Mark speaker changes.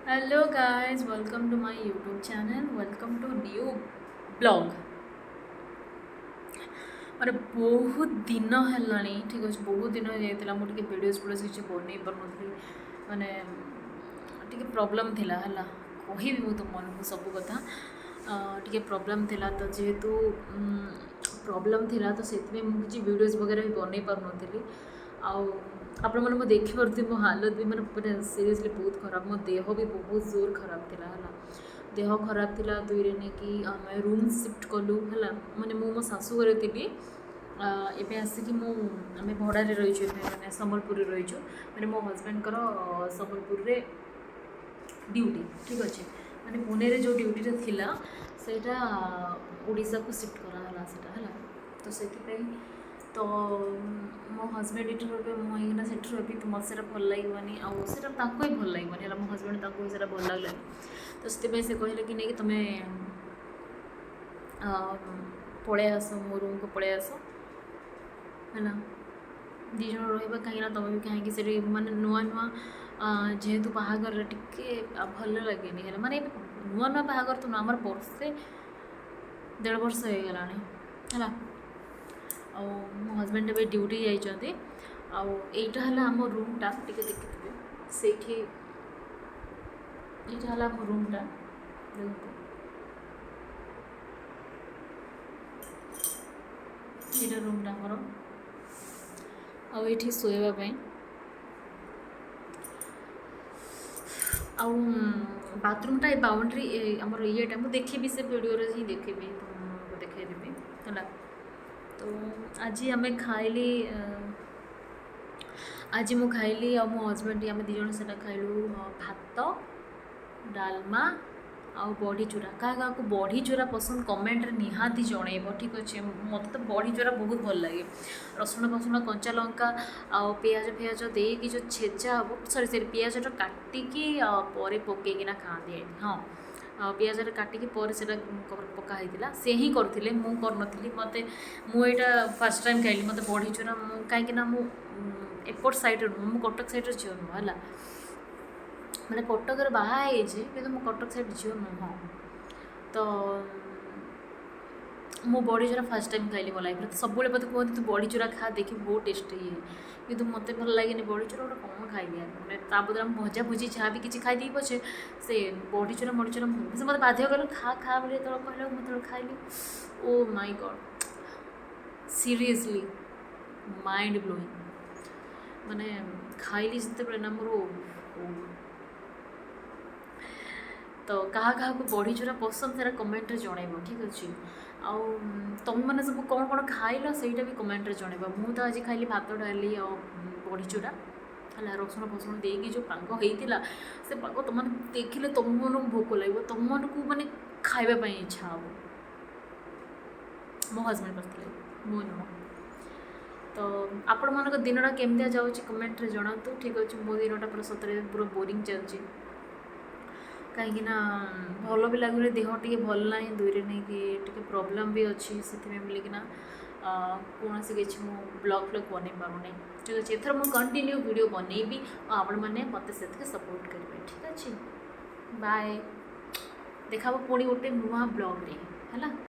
Speaker 1: Hello guys, welcome to my YouTube channel. Welcome to new blog. माने बहुत दिन है ठीक अच्छे, बहुत दिन हो जाता मुझे भिडियोज फिडियोज किसी बन पार्नी माने टी प्रोब्लेम थिला है कहि मु तुम मन को सब कथा टी प्रोब्लेम थिला तो जेहेतु प्रोब्लेम थिला तो से मुझे भिडियोज वगैरह भी बन पार्नी आपण मैंने देखिपे मो हालत भी मैंने सीरीयसली बहुत खराब, मो देह भी बहुत जोर खराब थिला है। देह खराब थिला दुईरे नहीं कि आम रूम शिफ्ट कलु है मैंने मो शाशु घरे थी एबे आसिक आम भड़ारे रहीचु मैंने संबलपुर रहीचु मैंने मो हजबैंड संबलपुर रे ड्यूटी ठीक अच्छे मैंने पुणे रे जो ड्यूटी थिला सेटा ओडिशा को शिफ्ट कराला सेटा है तो से तो मो हजबैंड ये मुझे से रही तो मत से भल लगे आटा ही भल लगे मो हजबैंड से भल लगलानी तो से कहले कि नहीं तुम्हें पलि आस मो रूम को पलि आस है दीज रहा कहीं तुम भी कहीं से माने नुआ नुआ जेहेतु बाहागर टिके भल लगे माने नुआ नुआ बाहागर तो आमर वर्षे 1.5 वर्ष हो गला है मो हजबैंड ए ड्यूटी जाइए आईटा है आम रूमटा टी देखिए से यहाँ आम रूमटा देखते ये रूमटा आमर आठी शोवाई बाथरूमटा बाउंड्री आमर येटा मुझे देखी से वीडियो ही देखी तुमको देखेदेवी है तो आज आम खाइली आज मु खाइली आ मो हजबैंड आम दिज से खाइलु भात डालमा आउ बड़ी चूरा क्या को बड़ी चूरा पसंद कमेंट निहाती जनइब ठीक अच्छे मत तो बड़ी चूरा बहुत भल लगे रसुण फसुण कंचा लंका आ पियाज फियाज देकी जो छेचा हम सरी पियाजटा काटिकी पर पकईकिना खाती हाँ पियाजटा काटिकी पर से पकाईला से ही करते मु करनी मत मुझा फास्ट टाइम खाइली मत बड़ी चूरा कहीं एपट सैड नुह कटक सैड झील नुह है मैंने कटक बाहर कि कटक सैड झील नुह तो मो बड़ी चूरा फास्ट टाइम खाइली मो लाइफ तो सब मत कहते तू बड़ी चूरा खा देखी बहुत टेस्ट ये कि मत भल लगे बड़ी चूरा गोटे कौन खाइली मैंने बदले भजा भुजी जहाँ भी किसी खाई पछे से बड़ी चूरा से मत बाध्य कल खा खा बोले जो कहला मुझे खाइली oh my God seriously mind blowing माने खाइली जिते ना मोर तो क्या क्या को बड़ी चूरा पसंद से कमेंट जनइब ठीक अच्छे आउ तुम मैंने सब कौन कौन खाइल सहीटा भी कमेंट जनइब मु तो आज खाइली भात डाली आ बड़ी चूरा है रसुण फसुण देकी जो पाग होता से पाग तुम देखिले तुम मन भोक लगे तुम मन को मैंने खावाई इच्छा हम मो हजबैंड करते मो नुह तो आपण मान दिनटा केमती जाऊँ कमेंट जनातु ठीक अच्छे मो दिनटा पूरा सतरे पूरा बोरिंग चलती कहीं भल भी लगुनि देह टे भल ना दुईरे नहीं कि प्रोब्लेम भी अच्छी से बोलिकिना कौन सी किसी मु ब्लॉग फ्लॉग बन पारूनी ठीक अच्छे एथर मुझे कंटिन्यू वीडियो बनईबी आपण मैंने मत से सपोर्ट करेंगे ठीक अच्छे बाय देखा पुणी गोटे नुआ ब्लॉग रे है।